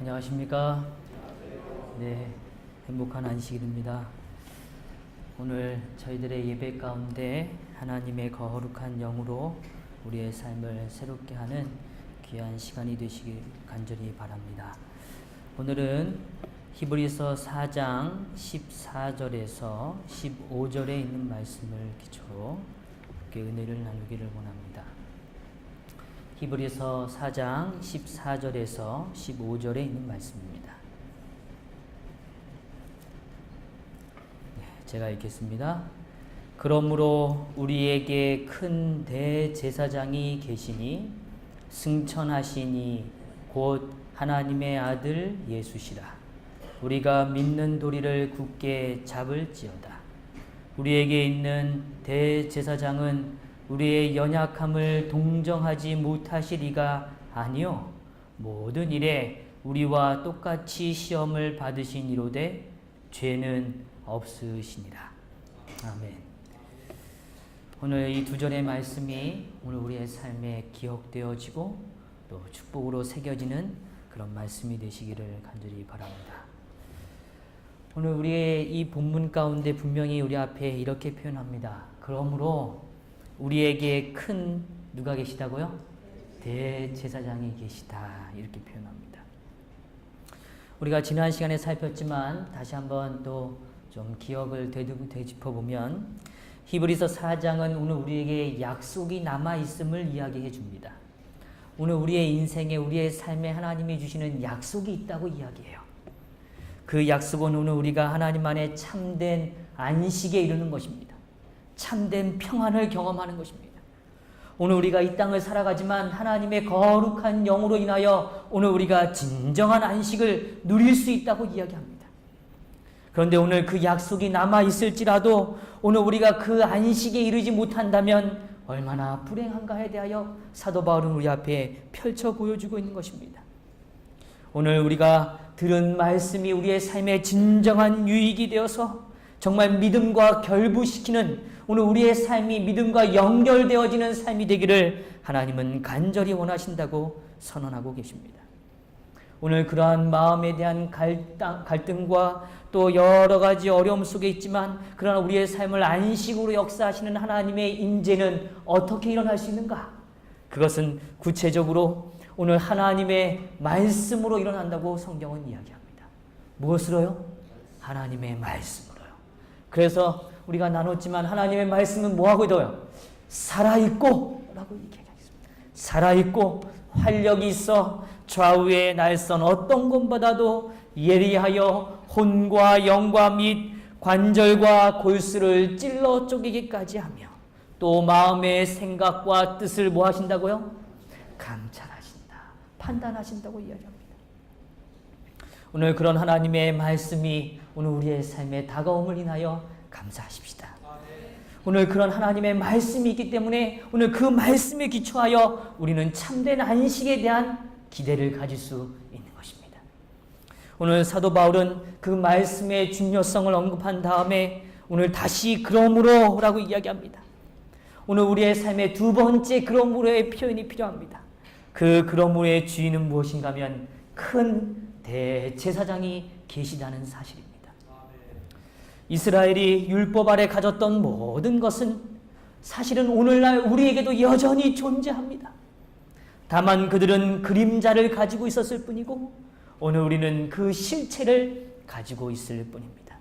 안녕하십니까? 네, 행복한 안식일입니다. 오늘 저희들의 예배 가운데 하나님의 거룩한 영으로 우리의 삶을 새롭게 하는 귀한 시간이 되시길 간절히 바랍니다. 오늘은 히브리서 4장 14절에서 15절에 있는 말씀을 기초로 함께 은혜를 나누기를 원합니다. 히브리서 4장 14절에서 15절에 있는 말씀입니다. 제가 읽겠습니다. 그러므로 우리에게 큰 대제사장이 계시니 승천하시니 곧 하나님의 아들 예수시라. 우리가 믿는 도리를 굳게 잡을지어다. 우리에게 있는 대제사장은 우리의 연약함을 동정하지 못하시리가 아니요 모든 일에 우리와 똑같이 시험을 받으신 이로되 죄는 없으시니라. 아멘. 오늘 이 두 절의 말씀이 오늘 우리의 삶에 기억되어지고 또 축복으로 새겨지는 그런 말씀이 되시기를 간절히 바랍니다. 오늘 우리의 이 본문 가운데 분명히 우리 앞에 이렇게 표현합니다. 그러므로 우리에게 큰 누가 계시다고요? 대제사장이 계시다, 이렇게 표현합니다. 우리가 지난 시간에 살폈지만 다시 한번 또 좀 기억을 되짚어보면 히브리서 4장은 오늘 우리에게 약속이 남아있음을 이야기해 줍니다. 오늘 우리의 인생에 우리의 삶에 하나님이 주시는 약속이 있다고 이야기해요. 그 약속은 오늘 우리가 하나님 안에 참된 안식에 이르는 것입니다. 참된 평안을 경험하는 것입니다. 오늘 우리가 이 땅을 살아가지만 하나님의 거룩한 영으로 인하여 오늘 우리가 진정한 안식을 누릴 수 있다고 이야기합니다. 그런데 오늘 그 약속이 남아있을지라도 오늘 우리가 그 안식에 이르지 못한다면 얼마나 불행한가에 대하여 사도 바울은 우리 앞에 펼쳐 보여주고 있는 것입니다. 오늘 우리가 들은 말씀이 우리의 삶에 진정한 유익이 되어서 정말 믿음과 결부시키는 오늘 우리의 삶이 믿음과 연결되어지는 삶이 되기를 하나님은 간절히 원하신다고 선언하고 계십니다. 오늘 그러한 마음에 대한 갈등과 또 여러 가지 어려움 속에 있지만 그러나 우리의 삶을 안식으로 역사하시는 하나님의 임재는 어떻게 일어날 수 있는가? 그것은 구체적으로 오늘 하나님의 말씀으로 일어난다고 성경은 이야기합니다. 무엇으로요? 하나님의 말씀으로요. 그래서 우리가 나눴지만 하나님의 말씀은 뭐하고 있어요? 살아있고 라고 얘기하겠습니다. 살아있고 활력이 있어 좌우의 날선 어떤 것보다도 예리하여 혼과 영과 및 관절과 골수를 찔러 쪼개기까지 하며 또 마음의 생각과 뜻을 뭐 하신다고요? 감찰하신다, 판단하신다고 이야기합니다. 오늘 그런 하나님의 말씀이 오늘 우리의 삶에 다가옴을 인하여 감사하십시다. 오늘 그런 하나님의 말씀이 있기 때문에 오늘 그 말씀에 기초하여 우리는 참된 안식에 대한 기대를 가질 수 있는 것입니다. 오늘 사도 바울은 그 말씀의 중요성을 언급한 다음에 오늘 다시 그러므로 라고 이야기합니다. 오늘 우리의 삶의 두 번째 그러므로의 표현이 필요합니다. 그 그러므로의 주인은 무엇인가 하면 큰 대제사장이 계시다는 사실입니다. 이스라엘이 율법 아래 가졌던 모든 것은 사실은 오늘날 우리에게도 여전히 존재합니다. 다만 그들은 그림자를 가지고 있었을 뿐이고 오늘 우리는 그 실체를 가지고 있을 뿐입니다.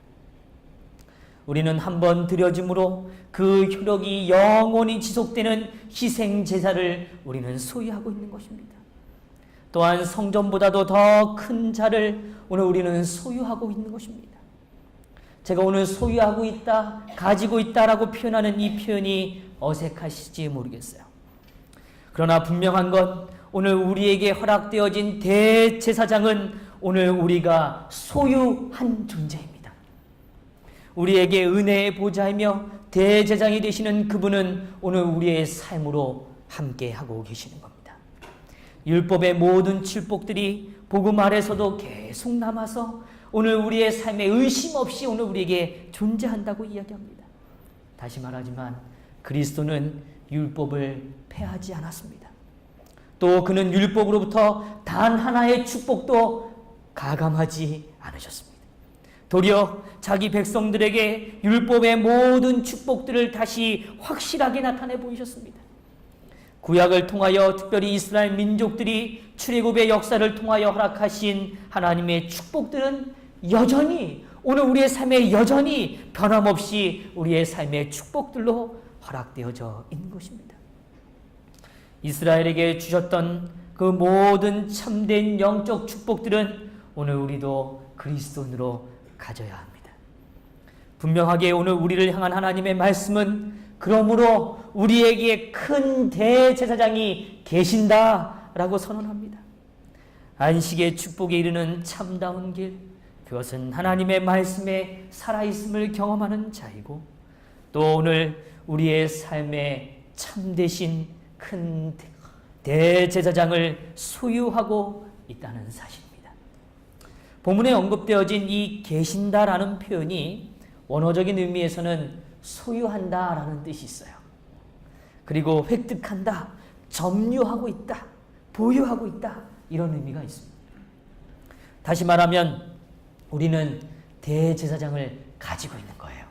우리는 한번 드려짐으로 그 효력이 영원히 지속되는 희생 제사를 우리는 소유하고 있는 것입니다. 또한 성전보다도 더 큰 자를 오늘 우리는 소유하고 있는 것입니다. 제가 오늘 소유하고 있다, 가지고 있다라고 표현하는 이 표현이 어색하실지 모르겠어요. 그러나 분명한 건 오늘 우리에게 허락되어진 대제사장은 오늘 우리가 소유한 존재입니다. 우리에게 은혜의 보좌이며 대제사장이 되시는 그분은 오늘 우리의 삶으로 함께하고 계시는 겁니다. 율법의 모든 축복들이 복음 아래서도 계속 남아서 오늘 우리의 삶에 의심 없이 오늘 우리에게 존재한다고 이야기합니다. 다시 말하지만 그리스도는 율법을 폐하지 않았습니다. 또 그는 율법으로부터 단 하나의 축복도 가감하지 않으셨습니다. 도리어 자기 백성들에게 율법의 모든 축복들을 다시 확실하게 나타내 보이셨습니다. 구약을 통하여 특별히 이스라엘 민족들이 출애굽의 역사를 통하여 허락하신 하나님의 축복들은 여전히 오늘 우리의 삶에 여전히 변함없이 우리의 삶의 축복들로 허락되어져 있는 것입니다. 이스라엘에게 주셨던 그 모든 참된 영적 축복들은 오늘 우리도 그리스도인으로 가져야 합니다. 분명하게 오늘 우리를 향한 하나님의 말씀은 그러므로 우리에게 큰 대제사장이 계신다라고 선언합니다. 안식의 축복에 이르는 참다운 길, 그것은 하나님의 말씀에 살아있음을 경험하는 자이고 또 오늘 우리의 삶에 참되신 큰 대제사장을 소유하고 있다는 사실입니다. 본문에 언급되어진 이 계신다라는 표현이 원어적인 의미에서는 소유한다라는 뜻이 있어요. 그리고 획득한다, 점유하고 있다, 보유하고 있다 이런 의미가 있습니다. 다시 말하면 우리는 대제사장을 가지고 있는 거예요.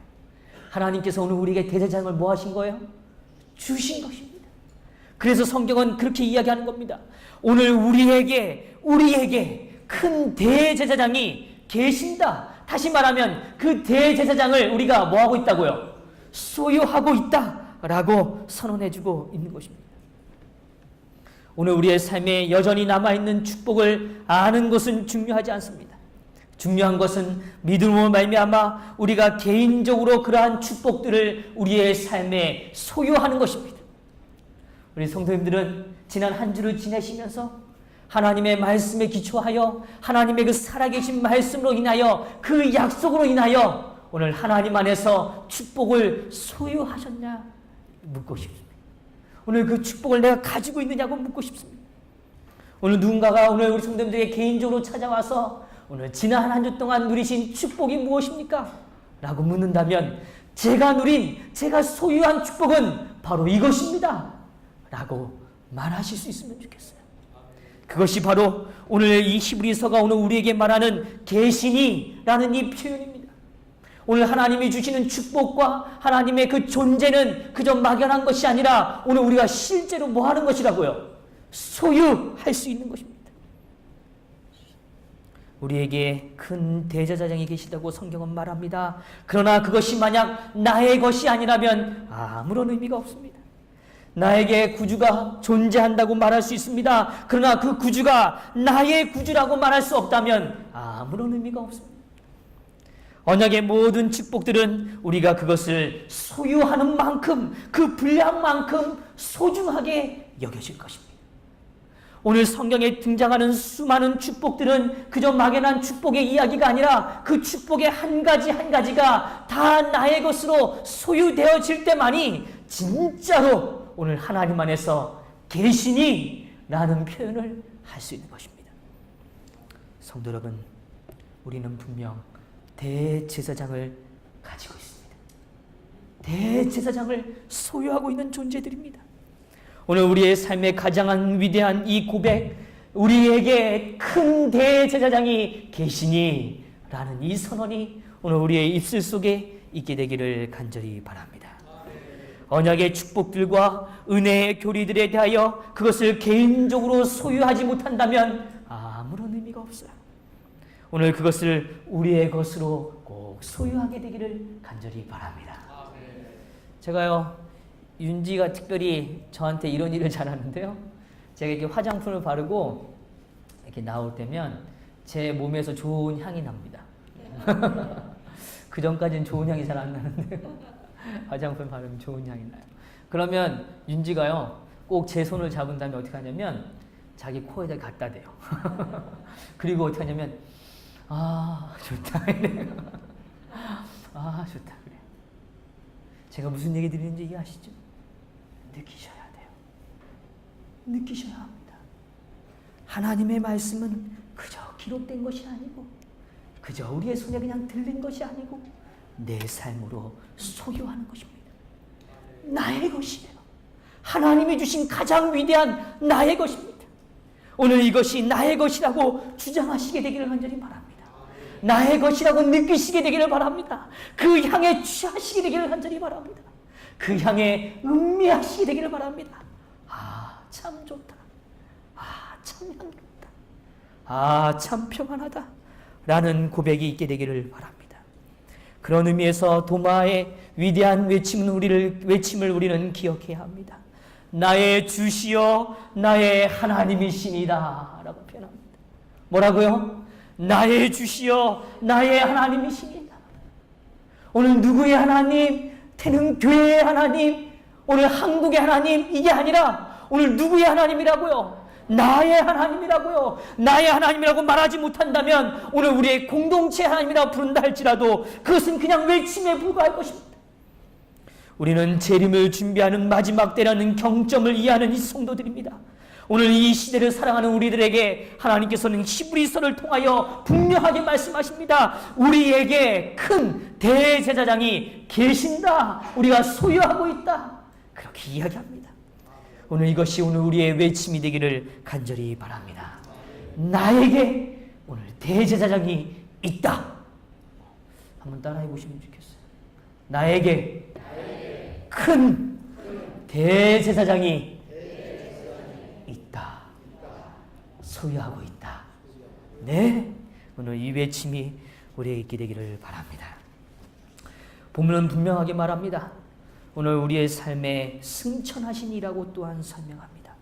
하나님께서 오늘 우리에게 대제사장을 뭐 하신 거예요? 주신 것입니다. 그래서 성경은 그렇게 이야기하는 겁니다. 오늘 우리에게 큰 대제사장이 계신다. 다시 말하면 그 대제사장을 우리가 뭐 하고 있다고요? 소유하고 있다라고 선언해주고 있는 것입니다. 오늘 우리의 삶에 여전히 남아있는 축복을 아는 것은 중요하지 않습니다. 중요한 것은 믿음으로 말미암아 우리가 개인적으로 그러한 축복들을 우리의 삶에 소유하는 것입니다. 우리 성도님들은 지난 한 주를 지내시면서 하나님의 말씀에 기초하여 하나님의 그 살아계신 말씀으로 인하여 그 약속으로 인하여 오늘 하나님 안에서 축복을 소유하셨냐 묻고 싶습니다. 오늘 그 축복을 내가 가지고 있느냐고 묻고 싶습니다. 오늘 누군가가 오늘 우리 성도님들에게 개인적으로 찾아와서 오늘 지난 한 주 동안 누리신 축복이 무엇입니까? 라고 묻는다면 제가 소유한 축복은 바로 이것입니다. 라고 말하실 수 있으면 좋겠어요. 그것이 바로 오늘 이 히브리서가 오늘 우리에게 말하는 계시니라는 이 표현입니다. 오늘 하나님이 주시는 축복과 하나님의 그 존재는 그저 막연한 것이 아니라 오늘 우리가 실제로 뭐 하는 것이라고요? 소유할 수 있는 것입니다. 우리에게 큰 대제사장이 계시다고 성경은 말합니다. 그러나 그것이 만약 나의 것이 아니라면 아무런 의미가 없습니다. 나에게 구주가 존재한다고 말할 수 있습니다. 그러나 그 구주가 나의 구주라고 말할 수 없다면 아무런 의미가 없습니다. 언약의 모든 축복들은 우리가 그것을 소유하는 만큼 그 분량만큼 소중하게 여겨질 것입니다. 오늘 성경에 등장하는 수많은 축복들은 그저 막연한 축복의 이야기가 아니라 그 축복의 한 가지 한 가지가 다 나의 것으로 소유되어질 때만이 진짜로 오늘 하나님 안에서 계시니 라는 표현을 할 수 있는 것입니다. 성도 여러분, 우리는 분명 대제사장을 가지고 있습니다. 대제사장을 소유하고 있는 존재들입니다. 오늘 우리의 삶의 가장 위대한 이 고백, 우리에게 큰 대제사장이 계시니 라는 이 선언이 오늘 우리의 입술 속에 있게 되기를 간절히 바랍니다. 언약의 축복들과 은혜의 교리들에 대하여 그것을 개인적으로 소유하지 못한다면 아무런 의미가 없어요. 오늘 그것을 우리의 것으로 꼭 소유하게 되기를 간절히 바랍니다. 제가요, 윤지가 특별히 저한테 이런 일을 잘하는데요. 제가 이렇게 화장품을 바르고 이렇게 나올 때면 제 몸에서 좋은 향이 납니다. 그 전까지는 좋은 향이 잘 안 나는데요. 화장품 바르면 좋은 향이 나요. 그러면 윤지가요, 꼭 제 손을 잡은 다음에 어떻게 하냐면 자기 코에다 갖다 대요. 그리고 어떻게 하냐면 아 좋다 이래요. 아 좋다 그래. 제가 무슨 얘기 드리는지 이해하시죠? 느끼셔야 돼요. 느끼셔야 합니다. 하나님의 말씀은 그저 기록된 것이 아니고 그저 우리의 손에 그냥 들린 것이 아니고 내 삶으로 소유하는 것입니다. 나의 것이에요. 하나님이 주신 가장 위대한 나의 것입니다. 오늘 이것이 나의 것이라고 주장하시게 되기를 간절히 바랍니다. 나의 것이라고 느끼시게 되기를 바랍니다. 그 향에 취하시게 되기를 간절히 바랍니다. 그 향에 음미하시게 되기를 바랍니다. 아, 참 좋다. 아, 참 향기롭다. 아, 참 평안하다. 라는 고백이 있게 되기를 바랍니다. 그런 의미에서 도마의 위대한 외침을 우리는 기억해야 합니다. 나의 주시여 나의 하나님이시니다 라고 표현합니다. 뭐라고요? 나의 주시여 나의 하나님이시니다. 오늘 누구의 하나님? 태릉 교회의 하나님, 오늘 한국의 하나님, 이게 아니라 오늘 누구의 하나님이라고요? 나의 하나님이라고요. 나의 하나님이라고 말하지 못한다면 오늘 우리의 공동체 하나님이라고 부른다 할지라도 그것은 그냥 외침에 불과할 것입니다. 우리는 재림을 준비하는 마지막 때라는 경점을 이해하는 이 성도들입니다. 오늘 이 시대를 사랑하는 우리들에게 하나님께서는 히브리서를 통하여 분명하게 말씀하십니다. 우리에게 큰 대제사장이 계신다. 우리가 소유하고 있다. 그렇게 이야기합니다. 오늘 이것이 오늘 우리의 외침이 되기를 간절히 바랍니다. 나에게 오늘 대제사장이 있다. 한번 따라해 보시면 좋겠어요. 나에게 큰 대제사장이 있다. 소유하고 있다. 네, 오늘 이 외침이 우리에게 있게 되기를 바랍니다. 본문은 분명하게 말합니다. 오늘 우리의 삶에 승천하시니라고 또한 설명합니다.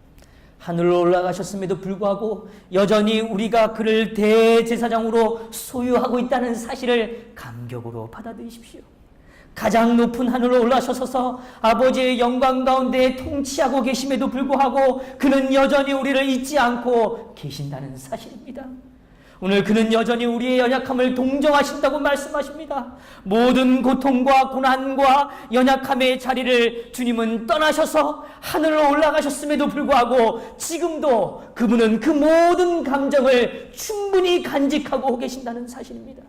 하늘로 올라가셨음에도 불구하고 여전히 우리가 그를 대제사장으로 소유하고 있다는 사실을 감격으로 받아들이십시오. 가장 높은 하늘로 올라서서 아버지의 영광 가운데 통치하고 계심에도 불구하고 그는 여전히 우리를 잊지 않고 계신다는 사실입니다. 오늘 그는 여전히 우리의 연약함을 동정하신다고 말씀하십니다. 모든 고통과 고난과 연약함의 자리를 주님은 떠나셔서 하늘로 올라가셨음에도 불구하고 지금도 그분은 그 모든 감정을 충분히 간직하고 계신다는 사실입니다.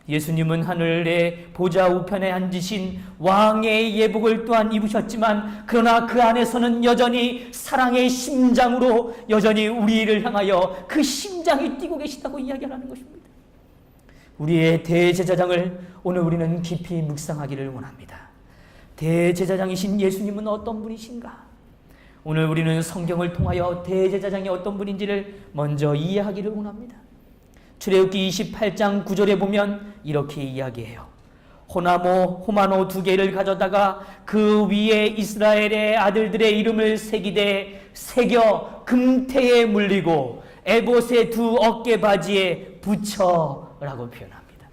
예수님은 하늘의 보좌 우편에 앉으신 왕의 예복을 또한 입으셨지만 그러나 그 안에서는 여전히 사랑의 심장으로 여전히 우리를 향하여 그 심장이 뛰고 계시다고 이야기하는 것입니다. 우리의 대제사장을 오늘 우리는 깊이 묵상하기를 원합니다. 대제사장이신 예수님은 어떤 분이신가? 오늘 우리는 성경을 통하여 대제사장이 어떤 분인지를 먼저 이해하기를 원합니다. 출애굽기 28장 9절에 보면 이렇게 이야기해요. 호마노 2개를 가져다가 그 위에 이스라엘의 아들들의 이름을 새겨 금태에 물리고 에봇의 2 어깨바지에 붙여라고 표현합니다.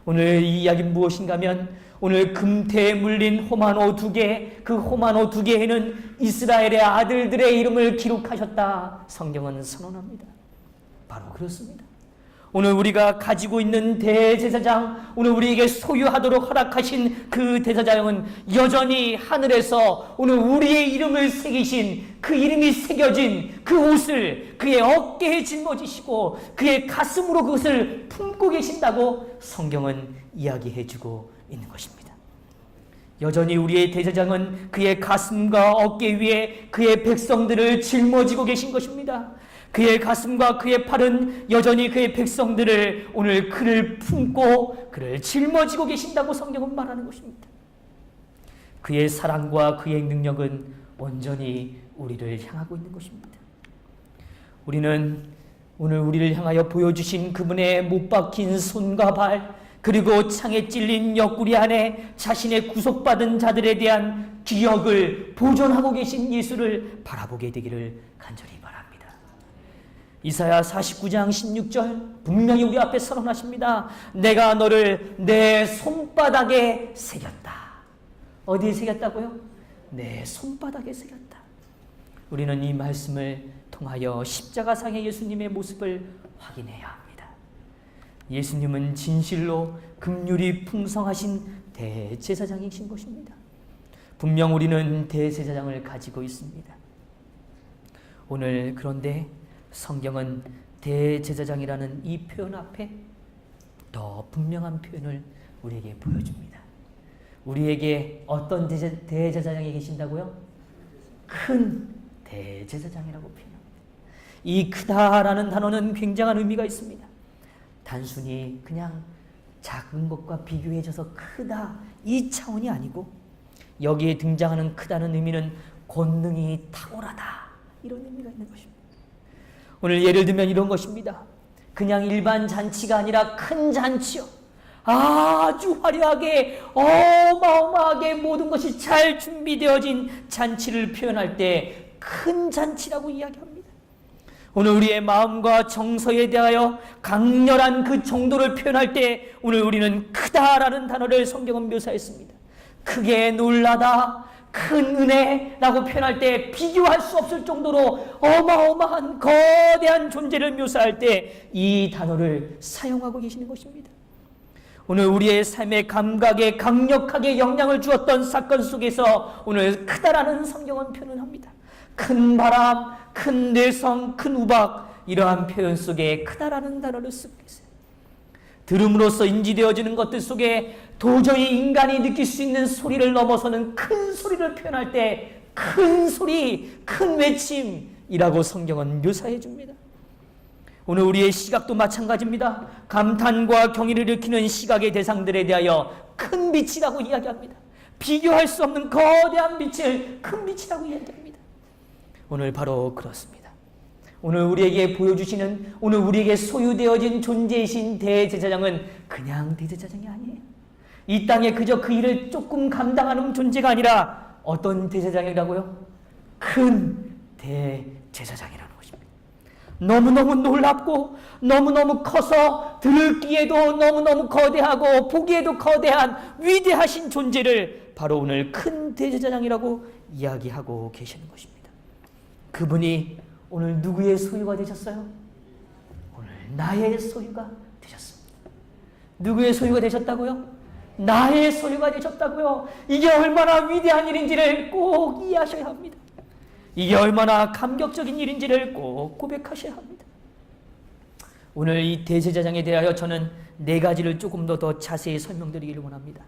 오늘 이 이야기는 무엇인가 하면 오늘 금태에 물린 호마노 2개, 그 호마노 2개에는 이스라엘의 아들들의 이름을 기록하셨다. 성경은 선언합니다. 바로 그렇습니다. 오늘 우리가 가지고 있는 대제사장, 오늘 우리에게 소유하도록 허락하신 그 대제사장은 여전히 하늘에서 오늘 우리의 이름을 새기신 그 이름이 새겨진 그 옷을 그의 어깨에 짊어지시고 그의 가슴으로 그것을 품고 계신다고 성경은 이야기해주고 있는 것입니다. 여전히 우리의 대제사장은 그의 가슴과 어깨 위에 그의 백성들을 짊어지고 계신 것입니다. 그의 가슴과 그의 팔은 여전히 그의 백성들을 오늘 그를 품고 그를 짊어지고 계신다고 성경은 말하는 것입니다. 그의 사랑과 그의 능력은 온전히 우리를 향하고 있는 것입니다. 우리는 오늘 우리를 향하여 보여주신 그분의 못 박힌 손과 발, 그리고 창에 찔린 옆구리 안에 자신의 구속받은 자들에 대한 기억을 보존하고 계신 예수를 바라보게 되기를 간절히 바랍니다. 이사야 49장 16절 분명히 우리 앞에 선언하십니다. 내가 너를 내 손바닥에 새겼다. 어디에 새겼다고요? 내 손바닥에 새겼다. 우리는 이 말씀을 통하여 십자가상의 예수님의 모습을 확인해야 합니다. 예수님은 진실로 긍휼이 풍성하신 대제사장이신 것입니다. 분명 우리는 대제사장을 가지고 있습니다. 오늘 그런데 성경은 대제사장이라는 이 표현 앞에 더 분명한 표현을 우리에게 보여줍니다. 우리에게 어떤 대제사장이 계신다고요? 큰 대제사장이라고 표현합니다. 이 크다라는 단어는 굉장한 의미가 있습니다. 단순히 그냥 작은 것과 비교해져서 크다 이 차원이 아니고 여기에 등장하는 크다는 의미는 권능이 탁월하다 이런 의미가 있는 것입니다. 오늘 예를 들면 이런 것입니다. 그냥 일반 잔치가 아니라 큰 잔치요. 아주 화려하게 어마어마하게 모든 것이 잘 준비되어진 잔치를 표현할 때 큰 잔치라고 이야기합니다. 오늘 우리의 마음과 정서에 대하여 강렬한 그 정도를 표현할 때 오늘 우리는 크다라는 단어를 성경은 묘사했습니다. 크게 놀라다, 큰 은혜라고 표현할 때 비교할 수 없을 정도로 어마어마한 거대한 존재를 묘사할 때 이 단어를 사용하고 계시는 것입니다. 오늘 우리의 삶의 감각에 강력하게 영향을 주었던 사건 속에서 오늘 크다라는 성경은 표현합니다. 큰 바람, 큰 내성, 큰 우박 이러한 표현 속에 크다라는 단어를 쓰고 계세요. 들음으로써 인지되어지는 것들 속에 도저히 인간이 느낄 수 있는 소리를 넘어서는 큰 소리를 표현할 때 큰 소리, 큰 외침이라고 성경은 묘사해 줍니다. 오늘 우리의 시각도 마찬가지입니다. 감탄과 경의를 일으키는 시각의 대상들에 대하여 큰 빛이라고 이야기합니다. 비교할 수 없는 거대한 빛을 큰 빛이라고 이야기합니다. 오늘 바로 그렇습니다. 오늘 우리에게 보여주시는, 오늘 우리에게 소유되어진 존재이신 대제사장은 그냥 대제사장이 아니에요. 이 땅에 그저 그 일을 조금 감당하는 존재가 아니라 어떤 대제사장이라고요? 큰 대제사장이라는 것입니다. 너무너무 놀랍고 너무너무 커서 들기에도 너무너무 거대하고 보기에도 거대한 위대하신 존재를 바로 오늘 큰 대제사장이라고 이야기하고 계시는 것입니다. 그분이 오늘 누구의 소유가 되셨어요? 오늘 나의 소유가 되셨습니다. 누구의 소유가 되셨다고요? 나의 소유가 되셨다고요. 이게 얼마나 위대한 일인지를 꼭 이해하셔야 합니다. 이게 얼마나 감격적인 일인지를 꼭 고백하셔야 합니다. 오늘 이 대제사장에 대하여 저는 4가지를 조금 더 자세히 설명드리기를 원합니다.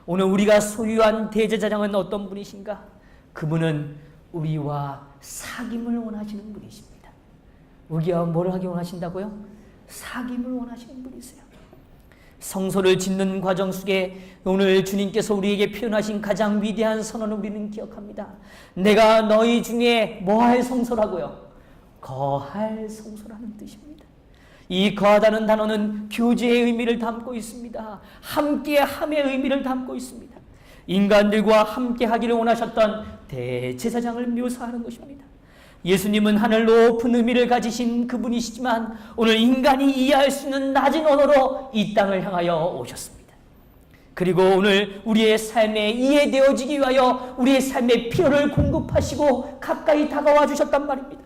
오늘 우리가 소유한 대제사장은 어떤 분이신가? 그분은 우리와 사귐을 원하시는 분이십니다. 우리와 뭘 하기 원하신다고요? 사귐을 원하시는 분이세요. 성소를 짓는 과정 속에 오늘 주님께서 우리에게 표현하신 가장 위대한 선언을 우리는 기억합니다. 내가 너희 중에 뭐할 성소라고요? 거할 성소라는 뜻입니다. 이 거하다는 단어는 교제의 의미를 담고 있습니다. 함께함의 의미를 담고 있습니다. 인간들과 함께하기를 원하셨던 대제사장을 묘사하는 것입니다. 예수님은 하늘 높은 의미를 가지신 그분이시지만 오늘 인간이 이해할 수 있는 낮은 언어로 이 땅을 향하여 오셨습니다. 그리고 오늘 우리의 삶에 이해되어지기 위하여 우리의 삶의 필요를 공급하시고 가까이 다가와 주셨단 말입니다.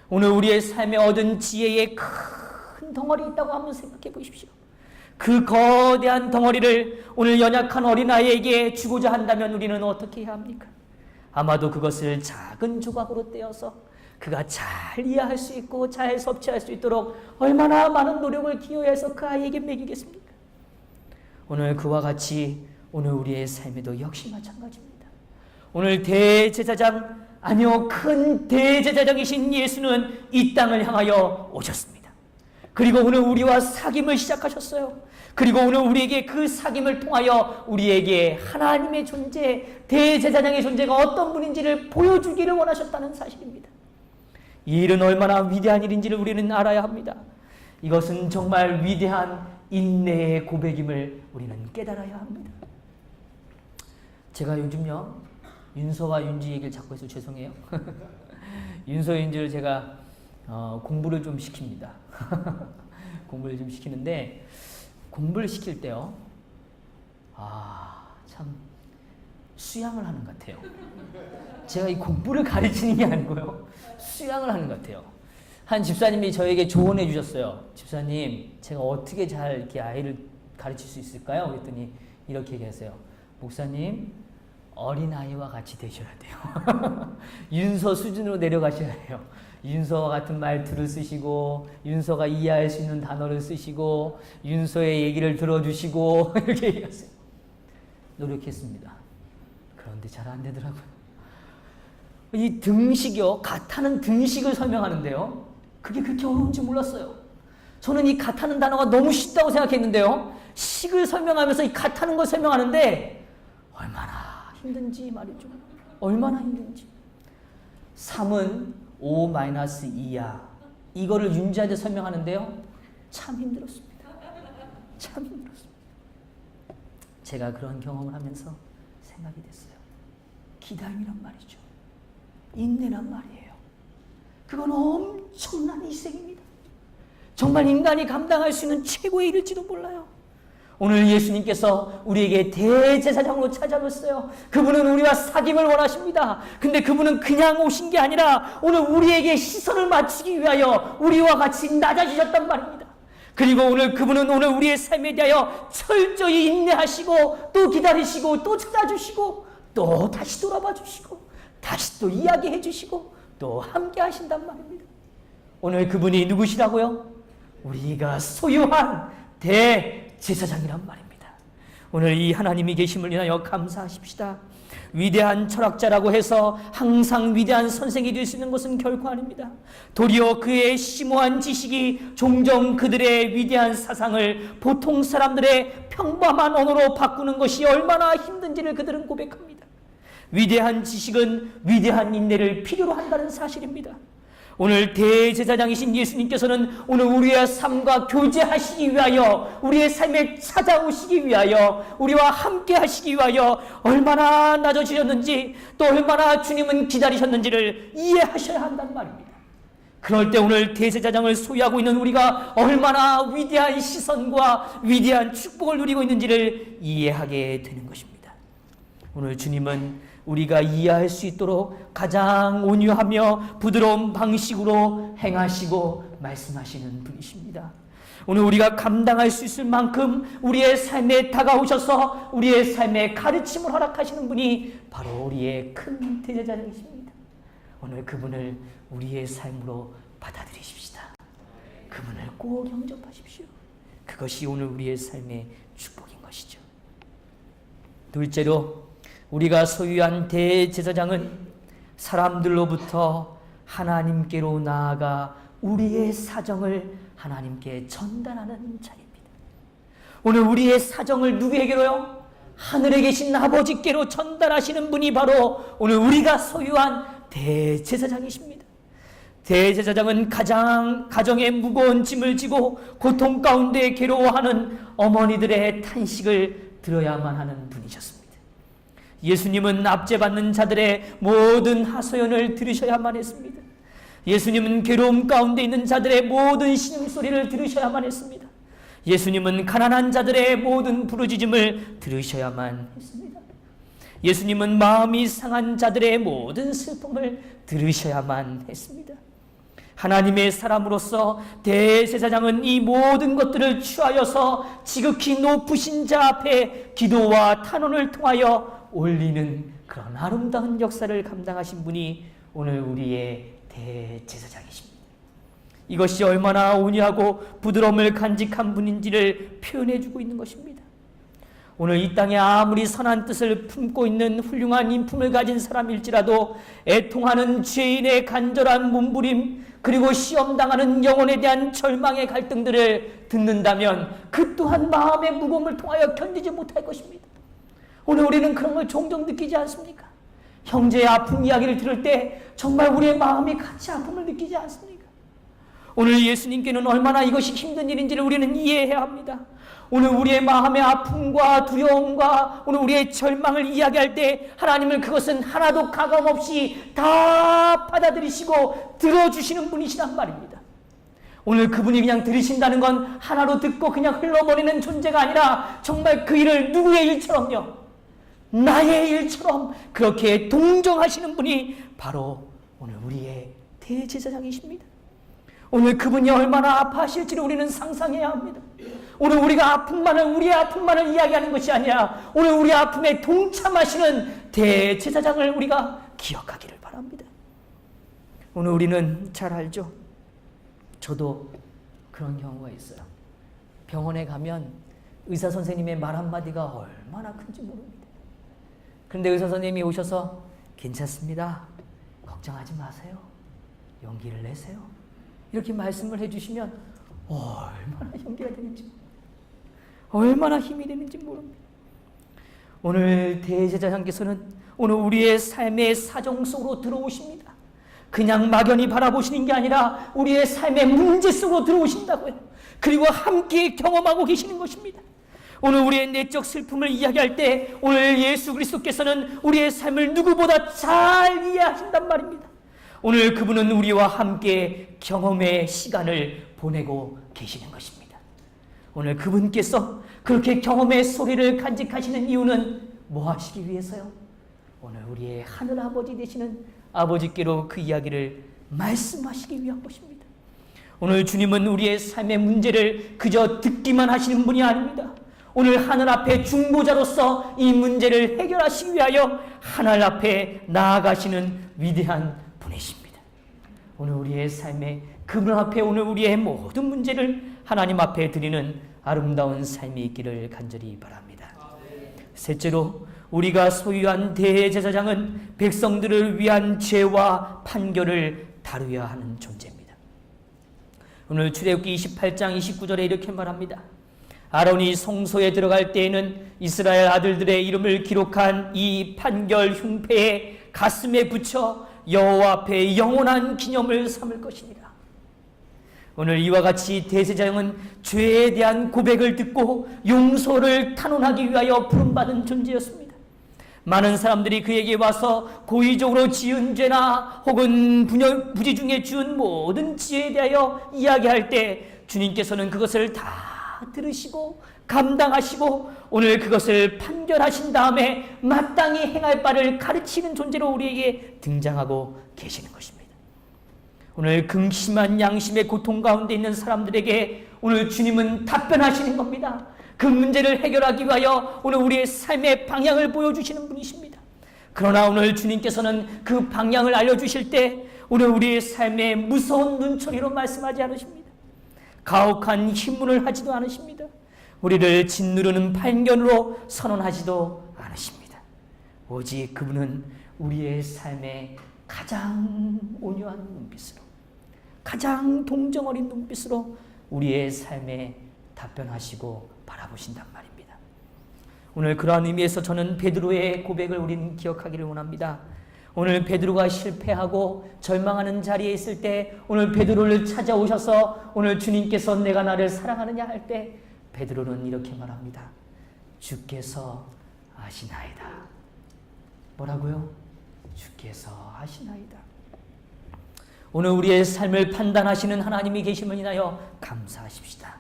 오늘 우리의 삶에 얻은 지혜의 큰 덩어리 있다고 한번 생각해 보십시오. 그 거대한 덩어리를 오늘 연약한 어린아이에게 주고자 한다면 우리는 어떻게 해야 합니까? 아마도 그것을 작은 조각으로 떼어서 그가 잘 이해할 수 있고 잘 섭취할 수 있도록 얼마나 많은 노력을 기여해서 그 아이에게 먹이겠습니까? 오늘 그와 같이 오늘 우리의 삶에도 역시 마찬가지입니다. 오늘 대제사장, 아니요 큰 대제사장이신 예수는 이 땅을 향하여 오셨습니다. 그리고 오늘 우리와 사귐을 시작하셨어요. 그리고 오늘 우리에게 그 사귐을 통하여 우리에게 하나님의 존재, 대제사장의 존재가 어떤 분인지를 보여주기를 원하셨다는 사실입니다. 이 일은 얼마나 위대한 일인지를 우리는 알아야 합니다. 이것은 정말 위대한 인내의 고백임을 우리는 깨달아야 합니다. 제가 요즘요 윤서와 윤지 얘기를 자꾸 해서 죄송해요. 윤서 윤지를 제가 공부를 좀 시킵니다. 공부를 좀 시키는데 공부를 시킬 때요, 참 수양을 하는 것 같아요. 제가 이 공부를 가르치는 게 아니고요, 수양을 하는 것 같아요. 한 집사님이 저에게 조언해 주셨어요. 집사님, 제가 어떻게 잘 이렇게 아이를 가르칠 수 있을까요? 그랬더니 이렇게 얘기하세요. 목사님, 어린아이와 같이 되셔야 돼요. 윤서 수준으로 내려가셔야 해요. 윤서와 같은 말투를 쓰시고 윤서가 이해할 수 있는 단어를 쓰시고 윤서의 얘기를 들어주시고 이렇게 얘기했어요. 노력했습니다. 그런데 잘 안 되더라고요. 이 등식이요, 갓하는 등식을 설명하는데요. 그게 그렇게 어려운지 몰랐어요. 저는 이 갓하는 단어가 너무 쉽다고 생각했는데요. 식을 설명하면서 이 갓하는 걸 설명하는데 얼마나 힘든지 말이죠. 얼마나 힘든지. 3은 5-2야. 이거를 윤자한테 설명하는데요. 참 힘들었습니다. 참 힘들었습니다. 제가 그런 경험을 하면서 생각이 됐어요. 기다림이란 말이죠. 인내란 말이에요. 그건 엄청난 희생입니다. 정말 인간이 감당할 수 있는 최고의 일일지도 몰라요. 오늘 예수님께서 우리에게 대제사장으로 찾아오셨어요. 그분은 우리와 사귐을 원하십니다. 근데 그분은 그냥 오신 게 아니라 오늘 우리에게 시선을 맞추기 위하여 우리와 같이 낮아지셨단 말입니다. 그리고 오늘 그분은 오늘 우리의 삶에 대하여 철저히 인내하시고 또 기다리시고 또 찾아주시고 또 다시 돌아봐 주시고 다시 또 이야기해 주시고 또 함께 하신단 말입니다. 오늘 그분이 누구시라고요? 우리가 소유한 대제사장이란 말입니다. 오늘 이 하나님이 계심을 인하여 감사하십시다. 위대한 철학자라고 해서 항상 위대한 선생이 될 수 있는 것은 결코 아닙니다. 도리어 그의 심오한 지식이 종종 그들의 위대한 사상을 보통 사람들의 평범한 언어로 바꾸는 것이 얼마나 힘든지를 그들은 고백합니다. 위대한 지식은 위대한 인내를 필요로 한다는 사실입니다. 오늘 대제사장이신 예수님께서는 오늘 우리의 삶과 교제하시기 위하여, 우리의 삶에 찾아오시기 위하여, 우리와 함께 하시기 위하여 얼마나 낮아지셨는지, 또 얼마나 주님은 기다리셨는지를 이해하셔야 한단 말입니다. 그럴 때 오늘 대제사장을 소유하고 있는 우리가 얼마나 위대한 시선과 위대한 축복을 누리고 있는지를 이해하게 되는 것입니다. 오늘 주님은 우리가 이해할 수 있도록 가장 온유하며 부드러운 방식으로 행하시고 말씀하시는 분이십니다. 오늘 우리가 감당할 수 있을 만큼 우리의 삶에 다가오셔서 우리의 삶에 가르침을 허락하시는 분이 바로 우리의 큰 대제사장이십니다. 오늘 그분을 우리의 삶으로 받아들이십시다. 그분을 꼭 영접하십시오. 그것이 오늘 우리의 삶의 축복인 것이죠. 둘째로 우리가 소유한 대제사장은 사람들로부터 하나님께로 나아가 우리의 사정을 하나님께 전달하는 자입니다. 오늘 우리의 사정을 누구에게로요? 하늘에 계신 아버지께로 전달하시는 분이 바로 오늘 우리가 소유한 대제사장이십니다. 대제사장은 가정의 무거운 짐을 지고 고통 가운데 괴로워하는 어머니들의 탄식을 들어야만 하는 분이셨습니다. 예수님은 압제받는 자들의 모든 하소연을 들으셔야만 했습니다. 예수님은 괴로움 가운데 있는 자들의 모든 신음소리를 들으셔야만 했습니다. 예수님은 가난한 자들의 모든 부르짖음을 들으셔야만 했습니다. 예수님은 마음이 상한 자들의 모든 슬픔을 들으셔야만 했습니다. 하나님의 사람으로서 대제사장은 이 모든 것들을 취하여서 지극히 높으신 자 앞에 기도와 탄원을 통하여 올리는 그런 아름다운 역사를 감당하신 분이 오늘 우리의 대제사장이십니다. 이것이 얼마나 온유하고 부드러움을 간직한 분인지를 표현해주고 있는 것입니다. 오늘 이 땅에 아무리 선한 뜻을 품고 있는 훌륭한 인품을 가진 사람일지라도 애통하는 죄인의 간절한 몸부림, 그리고 시험당하는 영혼에 대한 절망의 갈등들을 듣는다면 그 또한 마음의 무거움을 통하여 견디지 못할 것입니다. 오늘 우리는 그런 걸 종종 느끼지 않습니까? 형제의 아픈 이야기를 들을 때 정말 우리의 마음이 같이 아픔을 느끼지 않습니까? 오늘 예수님께는 얼마나 이것이 힘든 일인지를 우리는 이해해야 합니다. 오늘 우리의 마음의 아픔과 두려움과 오늘 우리의 절망을 이야기할 때 하나님은 그것은 하나도 가감 없이 다 받아들이시고 들어주시는 분이시란 말입니다. 오늘 그분이 그냥 들으신다는 건 하나로 듣고 그냥 흘러버리는 존재가 아니라 정말 그 일을 누구의 일처럼요, 나의 일처럼 그렇게 동정하시는 분이 바로 오늘 우리의 대제사장이십니다. 오늘 그분이 얼마나 아파하실지를 우리는 상상해야 합니다. 오늘 우리가 우리의 아픔만을 이야기하는 것이 아니라 오늘 우리의 아픔에 동참하시는 대제사장을 우리가 기억하기를 바랍니다. 오늘 우리는 잘 알죠? 저도 그런 경우가 있어요. 병원에 가면 의사 선생님의 말 한마디가 얼마나 큰지 모릅니다. 그런데 의사 선생님이 오셔서 괜찮습니다, 걱정하지 마세요. 용기를 내세요. 이렇게 말씀을 해주시면 얼마나 용기가 되는지, 얼마나 힘이 되는지 모릅니다. 오늘 대제사장께서는 오늘 우리의 삶의 사정 속으로 들어오십니다. 그냥 막연히 바라보시는 게 아니라 우리의 삶의 문제 속으로 들어오신다고요. 그리고 함께 경험하고 계시는 것입니다. 오늘 우리의 내적 슬픔을 이야기할 때 오늘 예수 그리스도께서는 우리의 삶을 누구보다 잘 이해하신단 말입니다. 오늘 그분은 우리와 함께 경험의 시간을 보내고 계시는 것입니다. 오늘 그분께서 그렇게 경험의 소리를 간직하시는 이유는 뭐 하시기 위해서요? 오늘 우리의 하늘아버지 되시는 아버지께로 그 이야기를 말씀하시기 위한 것입니다. 오늘 주님은 우리의 삶의 문제를 그저 듣기만 하시는 분이 아닙니다. 오늘 하늘 앞에 중보자로서 이 문제를 해결하시기 위하여 하늘 앞에 나아가시는 위대한 분이십니다. 오늘 우리의 삶에 그분 앞에 오늘 우리의 모든 문제를 하나님 앞에 드리는 아름다운 삶이 있기를 간절히 바랍니다. 셋째로 우리가 소유한 대제사장은 백성들을 위한 죄와 판결을 다루어야 하는 존재입니다. 오늘 출애굽기 28장 29절에 이렇게 말합니다. 아론이 성소에 들어갈 때에는 이스라엘 아들들의 이름을 기록한 이 판결 흉패에 가슴에 붙여 여호와 앞에 영원한 기념을 삼을 것이니라. 오늘 이와 같이 대제사장은 죄에 대한 고백을 듣고 용서를 탄원하기 위하여 부름받은 존재였습니다. 많은 사람들이 그에게 와서 고의적으로 지은 죄나 혹은 부지 중에 지은 모든 죄에 대하여 이야기할 때 주님께서는 그것을 다 들으시고 감당하시고 오늘 그것을 판결하신 다음에 마땅히 행할 바를 가르치는 존재로 우리에게 등장하고 계시는 것입니다. 오늘 극심한 양심의 고통 가운데 있는 사람들에게 오늘 주님은 답변하시는 겁니다. 그 문제를 해결하기 위하여 오늘 우리의 삶의 방향을 보여주시는 분이십니다. 그러나 오늘 주님께서는 그 방향을 알려주실 때 오늘 우리의 삶에 무서운 눈초리로 말씀하지 않으십니다. 가혹한 힘문을 하지도 않으십니다. 우리를 짓누르는 판결로 선언하지도 않으십니다. 오직 그분은 우리의 삶에 가장 온유한 눈빛으로, 가장 동정 어린 눈빛으로 우리의 삶에 답변하시고 바라보신단 말입니다. 오늘 그러한 의미에서 저는 베드로의 고백을 우리는 기억하기를 원합니다. 오늘 베드로가 실패하고 절망하는 자리에 있을 때 오늘 베드로를 찾아오셔서 오늘 주님께서 내가 나를 사랑하느냐 할 때 베드로는 이렇게 말합니다. 주께서 아시나이다. 뭐라고요? 주께서 아시나이다. 오늘 우리의 삶을 판단하시는 하나님이 계심을 인하여 감사하십시다.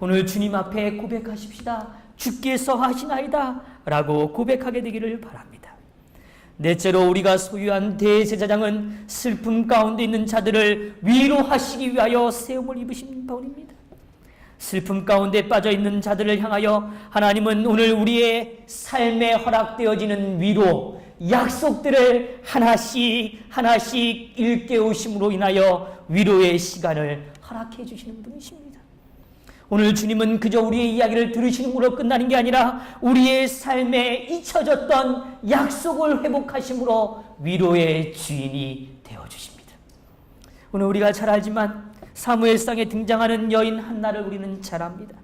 오늘 주님 앞에 고백하십시다. 주께서 아시나이다 라고 고백하게 되기를 바랍니다. 넷째로 우리가 소유한 대제사장은 슬픔 가운데 있는 자들을 위로하시기 위하여 세움을 입으신 바울입니다. 슬픔 가운데 빠져있는 자들을 향하여 하나님은 오늘 우리의 삶에 허락되어지는 위로, 약속들을 하나씩 하나씩 일깨우심으로 인하여 위로의 시간을 허락해 주시는 분이십니다. 오늘 주님은 그저 우리의 이야기를 들으시는 것으로 끝나는 게 아니라 우리의 삶에 잊혀졌던 약속을 회복하심으로 위로의 주인이 되어주십니다. 오늘 우리가 잘 알지만 사무엘상에 등장하는 여인 한나를 우리는 잘 압니다.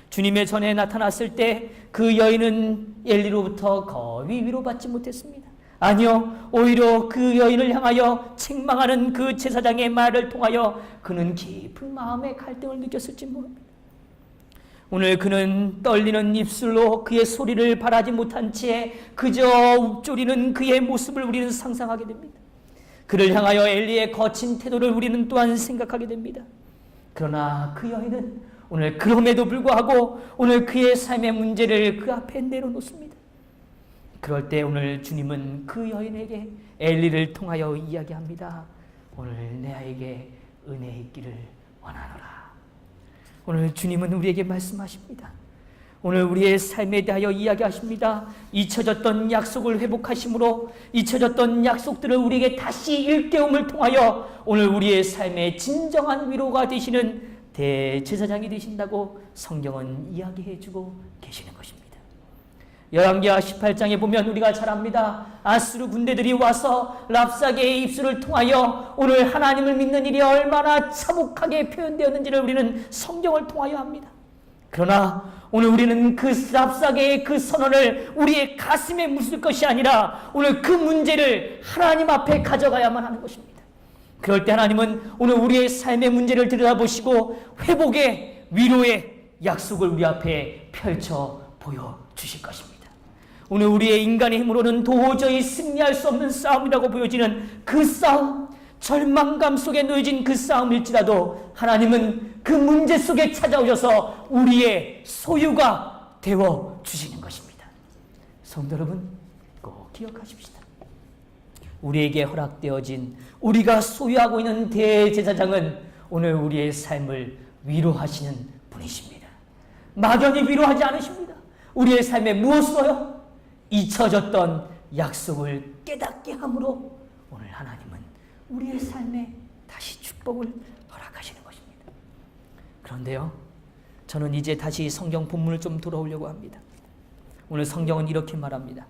주님의 전에 나타났을 때 그 여인은 엘리로부터 거의 위로받지 못했습니다. 아니요, 오히려 그 여인을 향하여 책망하는 그 제사장의 말을 통하여 그는 깊은 마음의 갈등을 느꼈을지 모릅니다. 오늘 그는 떨리는 입술로 그의 소리를 바라지 못한 채 그저 욱조리는 그의 모습을 우리는 상상하게 됩니다. 그를 향하여 엘리의 거친 태도를 우리는 또한 생각하게 됩니다. 그러나 그 여인은 오늘 그럼에도 불구하고 오늘 그의 삶의 문제를 그 앞에 내려놓습니다. 그럴 때 오늘 주님은 그 여인에게 엘리를 통하여 이야기합니다. 오늘 내게 은혜 있기를 원하노라. 오늘 주님은 우리에게 말씀하십니다. 오늘 우리의 삶에 대하여 이야기하십니다. 잊혀졌던 약속을 회복하심으로 잊혀졌던 약속들을 우리에게 다시 일깨움을 통하여 오늘 우리의 삶에 진정한 위로가 되시는 대제사장이 되신다고 성경은 이야기해주고 계시는 것입니다. 열왕기하 18장에 보면 우리가 잘 압니다. 아수르 군대들이 와서 랍사게의 입술을 통하여 오늘 하나님을 믿는 일이 얼마나 참혹하게 표현되었는지를 우리는 성경을 통하여 압니다. 그러나 오늘 우리는 그 랍사게의 그 선언을 우리의 가슴에 묻을 것이 아니라 오늘 그 문제를 하나님 앞에 가져가야만 하는 것입니다. 그럴 때 하나님은 오늘 우리의 삶의 문제를 들여다보시고 회복의 위로의 약속을 우리 앞에 펼쳐 보여주실 것입니다. 오늘 우리의 인간의 힘으로는 도저히 승리할 수 없는 싸움이라고 보여지는 그 싸움, 절망감 속에 놓여진 그 싸움일지라도 하나님은 그 문제 속에 찾아오셔서 우리의 소유가 되어주시는 것입니다. 성도 여러분, 꼭 기억하십시다. 우리에게 허락되어진 우리가 소유하고 있는 대제사장은 오늘 우리의 삶을 위로하시는 분이십니다. 막연히 위로하지 않으십니다. 우리의 삶에 무엇으로요? 잊혀졌던 약속을 깨닫게 함으로 오늘 하나님은 우리의 삶에 다시 축복을 허락하시는 것입니다. 그런데요, 저는 이제 다시 성경 본문을 좀 돌아오려고 합니다. 오늘 성경은 이렇게 말합니다.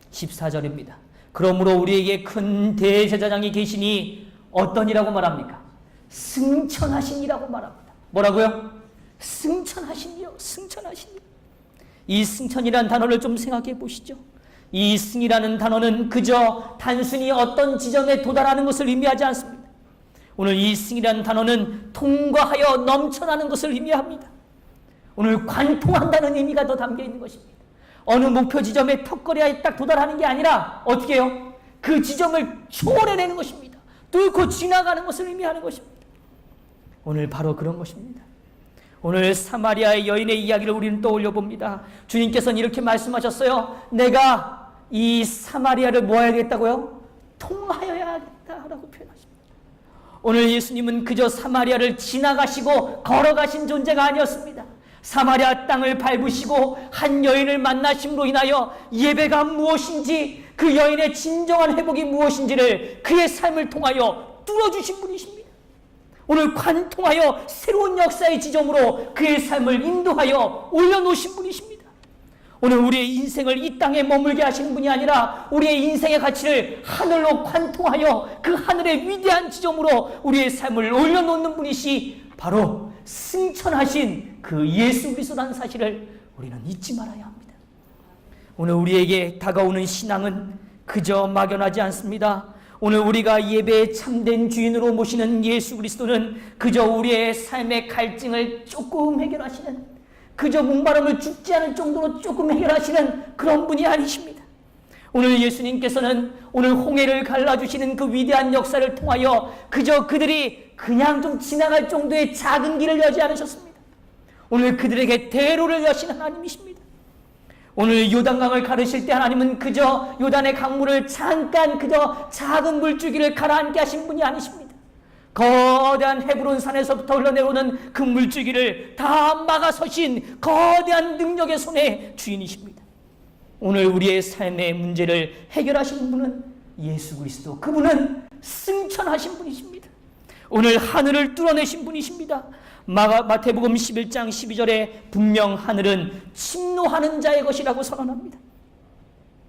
14절입니다. 그러므로 우리에게 큰 대제사장이 계시니 어떤이라고 말합니까? 승천하신이라고 말합니다. 뭐라고요? 승천하신이요. 승천하신이요. 이 승천이라는 단어를 좀 생각해 보시죠. 이 승이라는 단어는 그저 단순히 어떤 지점에 도달하는 것을 의미하지 않습니다. 오늘 이 승이라는 단어는 통과하여 넘쳐나는 것을 의미합니다. 오늘 관통한다는 의미가 더 담겨 있는 것입니다. 어느 목표 지점에 턱걸이에 딱 도달하는 게 아니라 어떻게 해요? 그 지점을 초월해내는 것입니다. 뚫고 지나가는 것을 의미하는 것입니다. 오늘 바로 그런 것입니다. 오늘 사마리아의 여인의 이야기를 우리는 떠올려 봅니다. 주님께서는 이렇게 말씀하셨어요. 내가 이 사마리아를 뭐 해야겠다고요? 통하여야겠다라고 표현하십니다. 오늘 예수님은 그저 사마리아를 지나가시고 걸어가신 존재가 아니었습니다. 사마리아 땅을 밟으시고 한 여인을 만나심으로 인하여 예배가 무엇인지, 그 여인의 진정한 회복이 무엇인지를 그의 삶을 통하여 뚫어주신 분이십니다. 오늘 관통하여 새로운 역사의 지점으로 그의 삶을 인도하여 올려놓으신 분이십니다. 오늘 우리의 인생을 이 땅에 머물게 하시는 분이 아니라 우리의 인생의 가치를 하늘로 관통하여 그 하늘의 위대한 지점으로 우리의 삶을 올려놓는 분이시 바로 승천하신 그 예수 그리스도라는 사실을 우리는 잊지 말아야 합니다. 오늘 우리에게 다가오는 신앙은 그저 막연하지 않습니다. 오늘 우리가 예배의 참된 주인으로 모시는 예수 그리스도는 그저 우리의 삶의 갈증을 조금 해결하시는, 그저 목마름을 죽지 않을 정도로 조금 해결하시는 그런 분이 아니십니다. 오늘 예수님께서는 오늘 홍해를 갈라주시는 그 위대한 역사를 통하여 그저 그들이 그냥 좀 지나갈 정도의 작은 길을 여지 않으셨습니다. 오늘 그들에게 대로를 여신 하나님이십니다. 오늘 요단강을 가르실 때 하나님은 그저 요단의 강물을 잠깐 그저 작은 물줄기를 가라앉게 하신 분이 아니십니다. 거대한 헤브론 산에서부터 흘러내오는 그 물줄기를 다 막아서신 거대한 능력의 손의 주인이십니다. 오늘 우리의 삶의 문제를 해결하시는 분은 예수 그리스도, 그분은 승천하신 분이십니다. 오늘 하늘을 뚫어내신 분이십니다. 마태복음 11장 12절에 분명 하늘은 침노하는 자의 것이라고 선언합니다.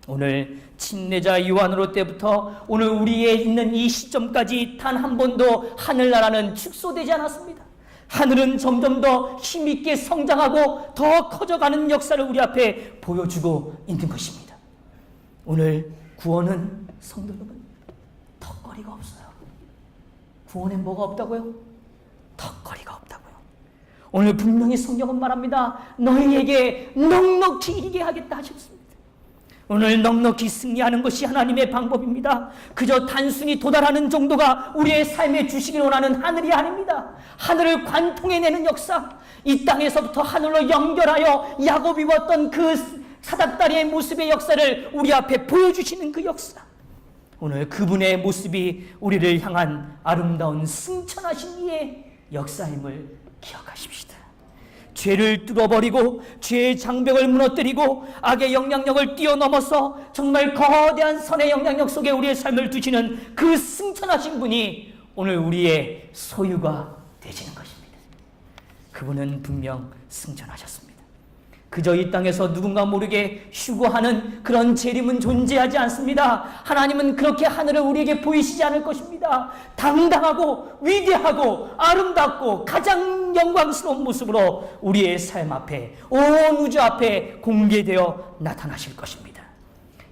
오늘 침례자 요한으로 때부터 오늘 우리에 있는 이 시점까지 단 한 번도 하늘나라는 축소되지 않았습니다. 하늘은 점점 더 힘있게 성장하고 더 커져가는 역사를 우리 앞에 보여주고 있는 것입니다. 오늘 구원은 성도 여러분, 턱걸이가 없어요. 구원에 뭐가 없다고요? 턱걸이가 없다고요. 오늘 분명히 성경은 말합니다. 너희에게 넉넉히 이기게 하겠다 하셨습니다. 오늘 넉넉히 승리하는 것이 하나님의 방법입니다. 그저 단순히 도달하는 정도가 우리의 삶에 주시길 원하는 하늘이 아닙니다. 하늘을 관통해내는 역사, 이 땅에서부터 하늘로 연결하여 야곱이 입었던 그 사닥다리의 모습의 역사를 우리 앞에 보여주시는 그 역사, 오늘 그분의 모습이 우리를 향한 아름다운 승천하신 이의 역사임을 기억하십시다. 죄를 뚫어버리고 죄의 장벽을 무너뜨리고 악의 영향력을 뛰어넘어서 정말 거대한 선의 영향력 속에 우리의 삶을 두시는 그 승천하신 분이 오늘 우리의 소유가 되시는 것입니다. 그분은 분명 승천하셨습니다. 그저 이 땅에서 누군가 모르게 휴거하는 그런 재림은 존재하지 않습니다. 하나님은 그렇게 하늘을 우리에게 보이시지 않을 것입니다. 당당하고 위대하고 아름답고 가장 영광스러운 모습으로 우리의 삶 앞에, 온 우주 앞에 공개되어 나타나실 것입니다.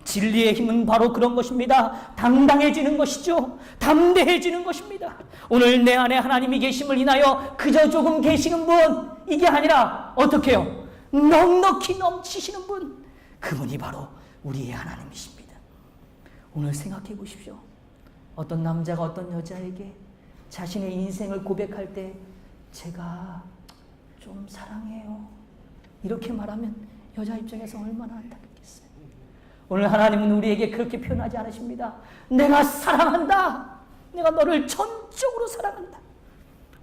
진리의 힘은 바로 그런 것입니다. 당당해지는 것이죠. 담대해지는 것입니다. 오늘 내 안에 하나님이 계심을 인하여 그저 조금 계시는 분, 이게 아니라 어떻게 해요? 넉넉히 넘치시는 분, 그분이 바로 우리의 하나님이십니다. 오늘 생각해 보십시오. 어떤 남자가 어떤 여자에게 자신의 인생을 고백할 때 제가 좀 사랑해요, 이렇게 말하면 여자 입장에서 얼마나 안타깝겠어요. 오늘 하나님은 우리에게 그렇게 표현하지 않으십니다. 내가 사랑한다. 내가 너를 전적으로 사랑한다.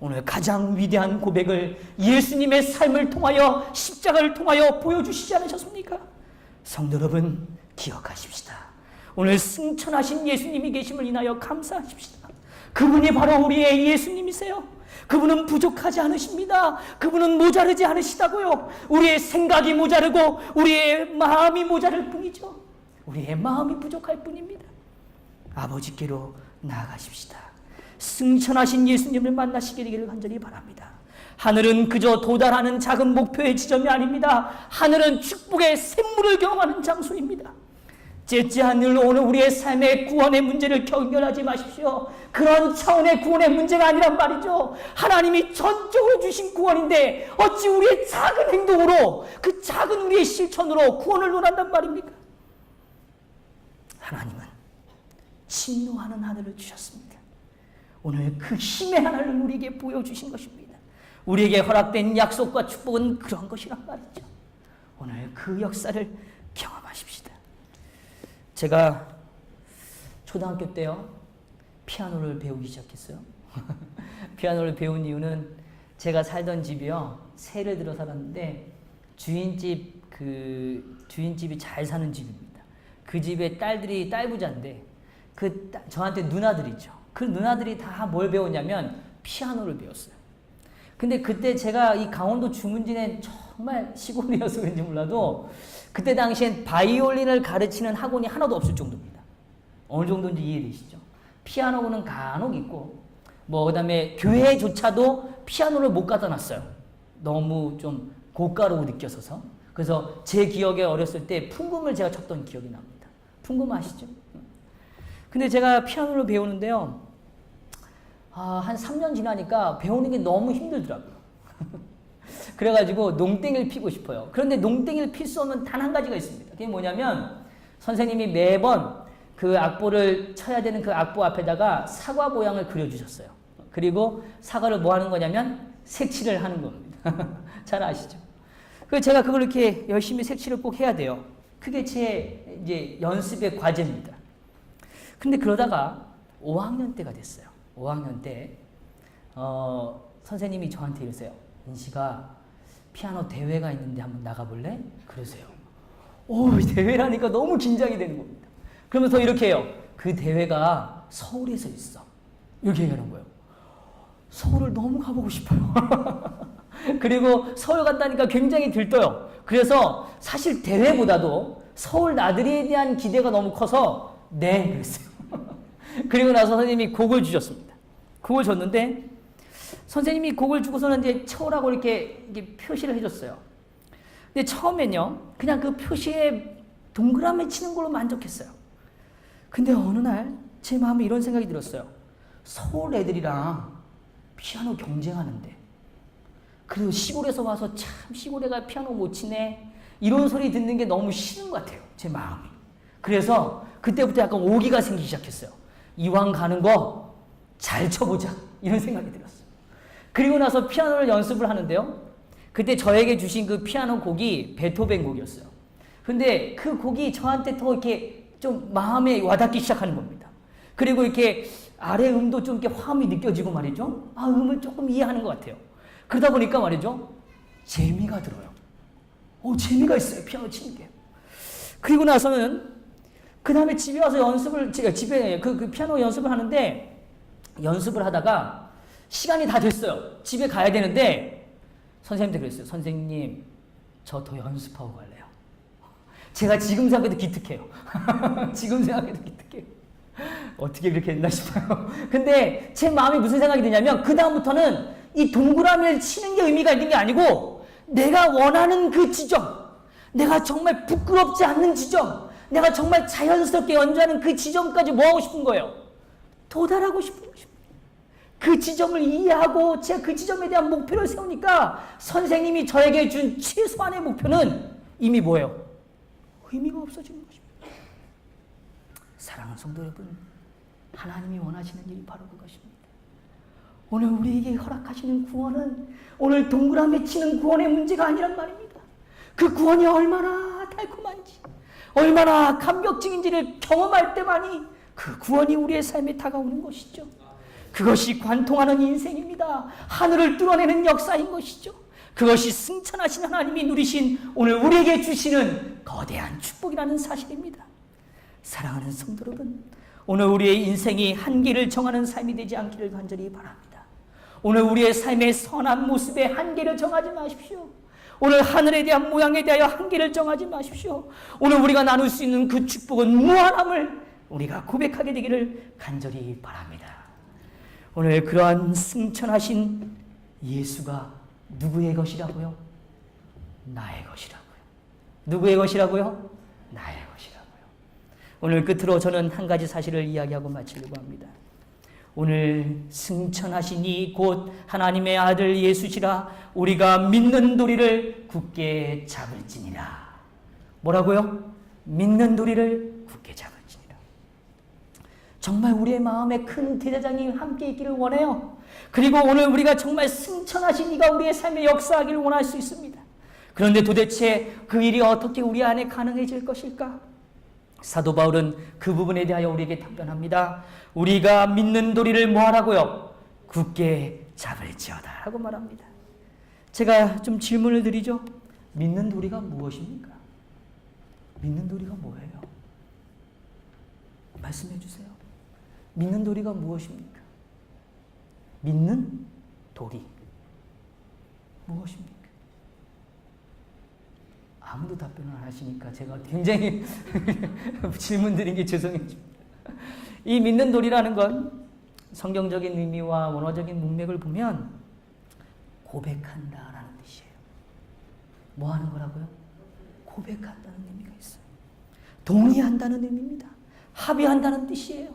오늘 가장 위대한 고백을 예수님의 삶을 통하여, 십자가를 통하여 보여주시지 않으셨습니까? 성도 여러분, 기억하십시다. 오늘 승천하신 예수님이 계심을 인하여 감사하십시다. 그분이 바로 우리의 예수님이세요. 그분은 부족하지 않으십니다. 그분은 모자르지 않으시다고요. 우리의 생각이 모자르고 우리의 마음이 모자랄 뿐이죠. 우리의 마음이 부족할 뿐입니다. 아버지께로 나아가십시다. 승천하신 예수님을 만나시게 되기를 간절히 바랍니다. 하늘은 그저 도달하는 작은 목표의 지점이 아닙니다. 하늘은 축복의 샘물을 경험하는 장소입니다. 째째한 일로 오늘 우리의 삶의 구원의 문제를 경결하지 마십시오. 그런 차원의 구원의 문제가 아니란 말이죠. 하나님이 전적으로 주신 구원인데 어찌 우리의 작은 행동으로, 그 작은 우리의 실천으로 구원을 논한단 말입니까? 하나님은 진노하는 하늘을 주셨습니다. 오늘 그 힘의 하늘을 우리에게 보여주신 것입니다. 우리에게 허락된 약속과 축복은 그런 것이란 말이죠. 오늘 그 역사를 경험하십시다. 제가 초등학교 때요, 피아노를 배우기 시작했어요. 피아노를 배운 이유는 제가 살던 집이요, 세를 들어 살았는데 주인집이 잘 사는 집입니다. 그 집에 딸들이 딸부자인데 저한테 누나들이죠. 그 누나들이 다 뭘 배웠냐면 피아노를 배웠어요. 근데 그때 제가 이 강원도 주문진에 정말 시골이어서 그런지 몰라도 그때 당시엔 바이올린을 가르치는 학원이 하나도 없을 정도입니다. 어느 정도인지 이해되시죠? 피아노는 간혹 있고 그다음에 교회조차도 피아노를 못 갖다 놨어요. 너무 좀 고가로 느껴서서. 그래서 제 기억에 어렸을 때 풍금을 제가 쳤던 기억이 납니다. 풍금 아시죠? 근데 제가 피아노를 배우는데요, 한 3년 지나니까 배우는 게 너무 힘들더라고요. 그래가지고 농땡이를 피고 싶어요. 그런데 농땡이를 필 수 없는 단 한 가지가 있습니다. 그게 뭐냐면 선생님이 매번 그 악보를 쳐야 되는 그 악보 앞에다가 사과 모양을 그려주셨어요. 그리고 사과를 뭐 하는 거냐면 색칠을 하는 겁니다. 잘 아시죠? 그래서 제가 그걸 이렇게 열심히 색칠을 꼭 해야 돼요. 그게 제 이제 연습의 과제입니다. 근데 그러다가 5학년 때가 됐어요. 5학년 때 선생님이 저한테 이러세요. 인식아, 피아노 대회가 있는데 한번 나가볼래? 그러세요. 대회라니까 너무 긴장이 되는 겁니다. 그러면서 이렇게 해요. 그 대회가 서울에서 있어. 이렇게 얘기하는 거예요. 서울을 너무 가보고 싶어요. 그리고 서울 간다니까 굉장히 들떠요. 그래서 사실 대회보다도 서울 나들이에 대한 기대가 너무 커서 네, 그랬어요. 그리고 나서 선생님이 곡을 주셨습니다. 곡을 줬는데 선생님이 곡을 주고서는 이제 쳐오라고 이렇게 표시를 해줬어요. 근데 처음엔요, 그냥 그 표시에 동그라미 치는 걸로 만족했어요. 근데 어느 날 제 마음에 이런 생각이 들었어요. 서울 애들이랑 피아노 경쟁하는데, 그리고 시골에서 와서 참 시골 애가 피아노 못 치네, 이런 소리 듣는 게 너무 싫은 것 같아요, 제 마음이. 그래서 그때부터 약간 오기가 생기기 시작했어요. 이왕 가는 거 잘 쳐보자, 이런 생각이 들었어요. 그리고 나서 피아노를 연습을 하는데요, 그때 저에게 주신 그 피아노 곡이 베토벤 곡이었어요. 근데 그 곡이 저한테 더 이렇게 좀 마음에 와닿기 시작하는 겁니다. 그리고 이렇게 아래 음도 좀 이렇게 화음이 느껴지고 말이죠. 음을 조금 이해하는 것 같아요. 그러다 보니까 말이죠, 재미가 들어요. 재미가 있어요, 피아노 치는 게. 그리고 나서는 그 다음에 집에 와서 집에 그 피아노 연습을 하는데, 연습을 하다가 시간이 다 됐어요. 집에 가야 되는데 선생님한테 그랬어요. 선생님, 저 더 연습하고 갈래요. 제가 지금 생각해도 기특해요. 지금 생각해도 기특해요. 어떻게 그렇게 했나 싶어요. 근데 제 마음에 무슨 생각이 드냐면 그 다음부터는 이 동그라미를 치는 게 의미가 있는 게 아니고 내가 원하는 그 지점, 내가 정말 부끄럽지 않는 지점, 내가 정말 자연스럽게 연주하는 그 지점까지 뭐 하고 싶은 거예요? 도달하고 싶은 것입니다. 그 지점을 이해하고 제가 그 지점에 대한 목표를 세우니까 선생님이 저에게 준 최소한의 목표는 이미 뭐예요? 의미가 없어지는 것입니다. 사랑하는 성도 여러분, 하나님이 원하시는 일이 바로 그것입니다. 오늘 우리에게 허락하시는 구원은 오늘 동그라미 치는 구원의 문제가 아니란 말입니다. 그 구원이 얼마나 달콤한지, 얼마나 감격적인지를 경험할 때만이 그 구원이 우리의 삶에 다가오는 것이죠. 그것이 관통하는 인생입니다. 하늘을 뚫어내는 역사인 것이죠. 그것이 승천하신 하나님이 누리신 오늘 우리에게 주시는 거대한 축복이라는 사실입니다. 사랑하는 성도 여러분, 오늘 우리의 인생이 한계를 정하는 삶이 되지 않기를 간절히 바랍니다. 오늘 우리의 삶의 선한 모습에 한계를 정하지 마십시오. 오늘 하늘에 대한 모양에 대하여 한계를 정하지 마십시오. 오늘 우리가 나눌 수 있는 그 축복은 무한함을 우리가 고백하게 되기를 간절히 바랍니다. 오늘 그러한 승천하신 예수가 누구의 것이라고요? 나의 것이라고요. 누구의 것이라고요? 나의 것이라고요. 오늘 끝으로 저는 한 가지 사실을 이야기하고 마치려고 합니다. 오늘 승천하신 이 곧 하나님의 아들 예수시라 우리가 믿는 도리를 굳게 잡을지니라. 뭐라고요? 믿는 도리를 굳게 잡을지니라. 정말 우리의 마음에 큰 대제사장이 함께 있기를 원해요. 그리고 오늘 우리가 정말 승천하신 이가 우리의 삶에 역사하기를 원할 수 있습니다. 그런데 도대체 그 일이 어떻게 우리 안에 가능해질 것일까? 사도 바울은 그 부분에 대하여 우리에게 답변합니다. 우리가 믿는 도리를 뭐하라고요? 굳게 잡을지어다 라고 말합니다. 제가 좀 질문을 드리죠. 믿는 도리가 무엇입니까? 믿는 도리가 뭐예요? 말씀해 주세요. 믿는 도리가 무엇입니까? 믿는 도리 무엇입니까? 아무도 답변을 안 하시니까 제가 굉장히 질문 드린 게 죄송해집니다. 이 믿는 도리라는 건 성경적인 의미와 원어적인 문맥을 보면 고백한다라는 뜻이에요. 뭐 하는 거라고요? 고백한다는 의미가 있어요. 동의한다는 의미입니다. 합의한다는 뜻이에요.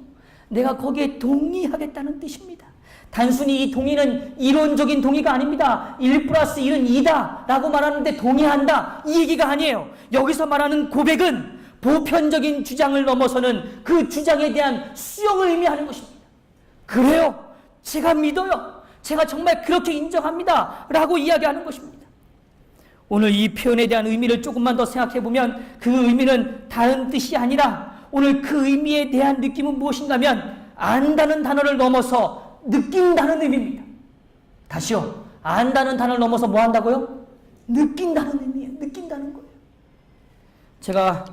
내가 거기에 동의하겠다는 뜻입니다. 단순히 이 동의는 이론적인 동의가 아닙니다. 1+1은 2다 라고 말하는데 동의한다 이 얘기가 아니에요. 여기서 말하는 고백은 보편적인 주장을 넘어서는 그 주장에 대한 수용을 의미하는 것입니다. 그래요. 제가 믿어요. 제가 정말 그렇게 인정합니다 라고 이야기하는 것입니다. 오늘 이 표현에 대한 의미를 조금만 더 생각해 보면 그 의미는 다른 뜻이 아니라 오늘 그 의미에 대한 느낌은 무엇인가 하면 안다는 단어를 넘어서 느낀다는 의미입니다. 다시요. 안다는 단어를 넘어서 뭐 한다고요? 느낀다는 의미예요. 느낀다는 거예요. 제가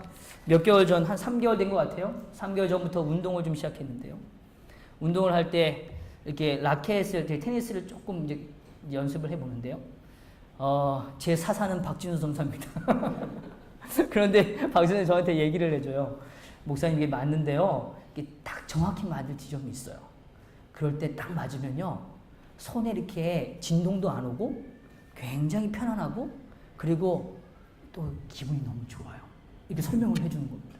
몇 개월 전, 한 3개월 된 것 같아요. 3개월 전부터 운동을 좀 시작했는데요. 운동을 할 때 이렇게 라켓을, 테니스를 조금 이제 연습을 해보는데요. 제 사사는 박진우 선수입니다. 그런데 박진우 선수 저한테 얘기를 해줘요. 목사님 이게 맞는데요. 이게 딱 정확히 맞을 지점이 있어요. 그럴 때 딱 맞으면요. 손에 이렇게 진동도 안 오고 굉장히 편안하고 그리고 또 기분이 너무 좋아요. 이렇게 설명을 해주는 겁니다.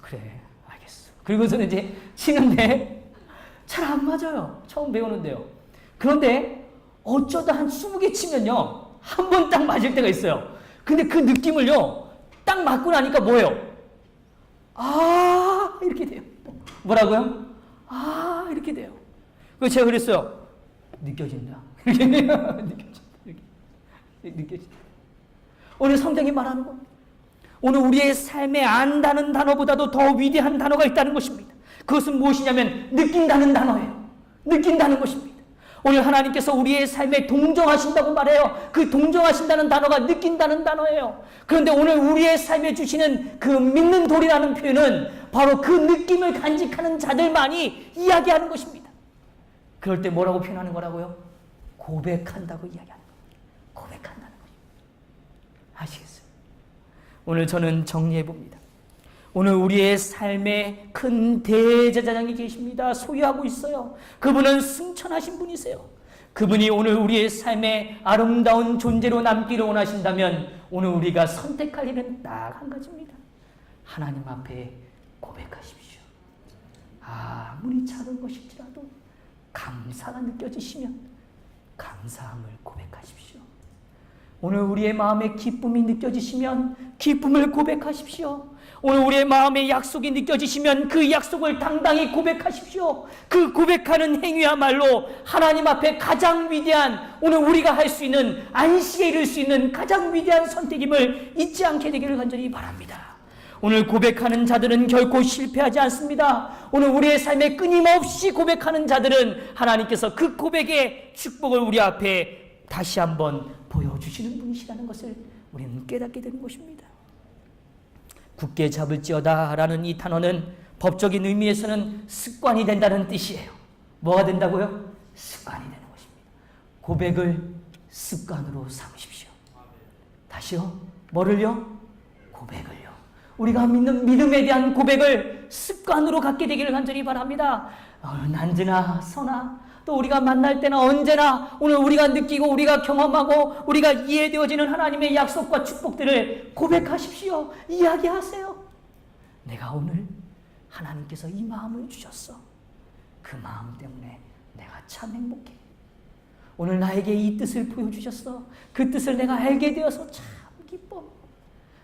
그래, 알겠어. 그리고서는 이제 치는데 잘 안 맞아요. 처음 배우는데요. 그런데 어쩌다 한 20개 치면요. 한 번 딱 맞을 때가 있어요. 근데 그 느낌을요. 딱 맞고 나니까 뭐예요? 아, 이렇게 돼요. 뭐라고요? 아, 이렇게 돼요. 그래서 제가 그랬어요. 느껴진다. 느껴진다. 오늘 성경이 말하는 겁니다. 오늘 우리의 삶에 안다는 단어보다도 더 위대한 단어가 있다는 것입니다. 그것은 무엇이냐면 느낀다는 단어예요. 느낀다는 것입니다. 오늘 하나님께서 우리의 삶에 동정하신다고 말해요. 그 동정하신다는 단어가 느낀다는 단어예요. 그런데 오늘 우리의 삶에 주시는 그 믿는 도리라는 표현은 바로 그 느낌을 간직하는 자들만이 이야기하는 것입니다. 그럴 때 뭐라고 표현하는 거라고요? 고백한다고 이야기하는 거예요. 고백한다는 거예요. 아시겠어요? 오늘 저는 정리해 봅니다. 오늘 우리의 삶에 큰 대제사장이 계십니다. 소유하고 있어요. 그분은 승천하신 분이세요. 그분이 오늘 우리의 삶에 아름다운 존재로 남기를 원하신다면 오늘 우리가 선택할 일은 딱 한 가지입니다. 하나님 앞에 고백하십시오. 아무리 작은 것일지라도 감사가 느껴지시면 감사함을 고백하십시오. 오늘 우리의 마음에 기쁨이 느껴지시면 기쁨을 고백하십시오. 오늘 우리의 마음에 약속이 느껴지시면 그 약속을 당당히 고백하십시오. 그 고백하는 행위야말로 하나님 앞에 가장 위대한, 오늘 우리가 할 수 있는, 안식에 이를 수 있는 가장 위대한 선택임을 잊지 않게 되기를 간절히 바랍니다. 오늘 고백하는 자들은 결코 실패하지 않습니다. 오늘 우리의 삶에 끊임없이 고백하는 자들은 하나님께서 그 고백의 축복을 우리 앞에 다시 한번 보여주시는 분이시라는 것을 우리는 깨닫게 되는 것입니다. 굳게 잡을지어다 라는 이 단어는 법적인 의미에서는 습관이 된다는 뜻이에요. 뭐가 된다고요? 습관이 되는 것입니다. 고백을 습관으로 삼으십시오. 다시요. 뭐를요? 고백을요. 우리가 믿는 믿음에 대한 고백을 습관으로 갖게 되기를 간절히 바랍니다. 난드나 서나 또 우리가 만날 때나 언제나 오늘 우리가 느끼고 우리가 경험하고 우리가 이해되어지는 하나님의 약속과 축복들을 고백하십시오. 이야기하세요. 내가 오늘 하나님께서 이 마음을 주셨어. 그 마음 때문에 내가 참 행복해. 오늘 나에게 이 뜻을 보여주셨어. 그 뜻을 내가 알게 되어서 참 기뻐.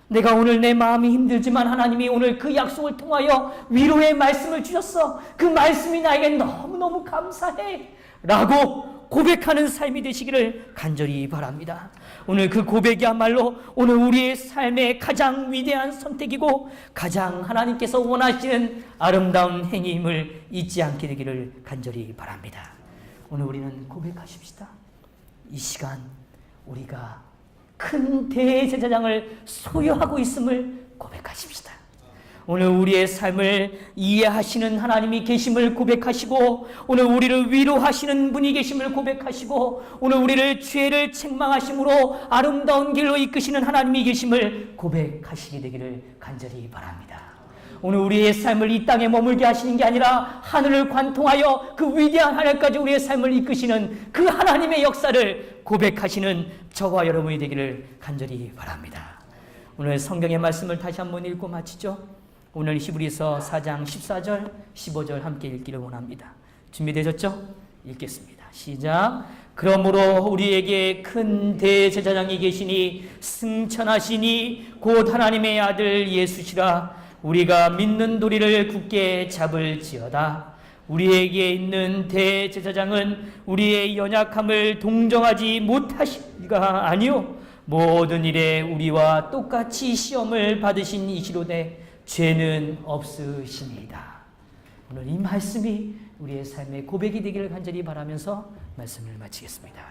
내가 오늘 내 마음이 힘들지만 하나님이 오늘 그 약속을 통하여 위로의 말씀을 주셨어. 그 말씀이 나에게 너무너무 감사해 라고 고백하는 삶이 되시기를 간절히 바랍니다. 오늘 그 고백이야말로 오늘 우리의 삶의 가장 위대한 선택이고 가장 하나님께서 원하시는 아름다운 행위임을 잊지 않게 되기를 간절히 바랍니다. 오늘 우리는 고백하십시다. 이 시간 우리가 큰 대제사장을 소유하고 있음을 고백하십시다. 오늘 우리의 삶을 이해하시는 하나님이 계심을 고백하시고 오늘 우리를 위로하시는 분이 계심을 고백하시고 오늘 우리를 죄를 책망하심으로 아름다운 길로 이끄시는 하나님이 계심을 고백하시게 되기를 간절히 바랍니다. 오늘 우리의 삶을 이 땅에 머물게 하시는 게 아니라 하늘을 관통하여 그 위대한 하늘까지 우리의 삶을 이끄시는 그 하나님의 역사를 고백하시는 저와 여러분이 되기를 간절히 바랍니다. 오늘 성경의 말씀을 다시 한번 읽고 마치죠. 오늘 히브리서 4장 14절 15절 함께 읽기를 원합니다. 준비되셨죠? 읽겠습니다. 시작. 그러므로 우리에게 큰 대제사장이 계시니 승천하시니 곧 하나님의 아들 예수시라. 우리가 믿는 도리를 굳게 잡을지어다. 우리에게 있는 대제사장은 우리의 연약함을 동정하지 못하시가 아니요 모든 일에 우리와 똑같이 시험을 받으신 이시로되 죄는 없으시니이다. 오늘 이 말씀이 우리의 삶의 고백이 되기를 간절히 바라면서 말씀을 마치겠습니다.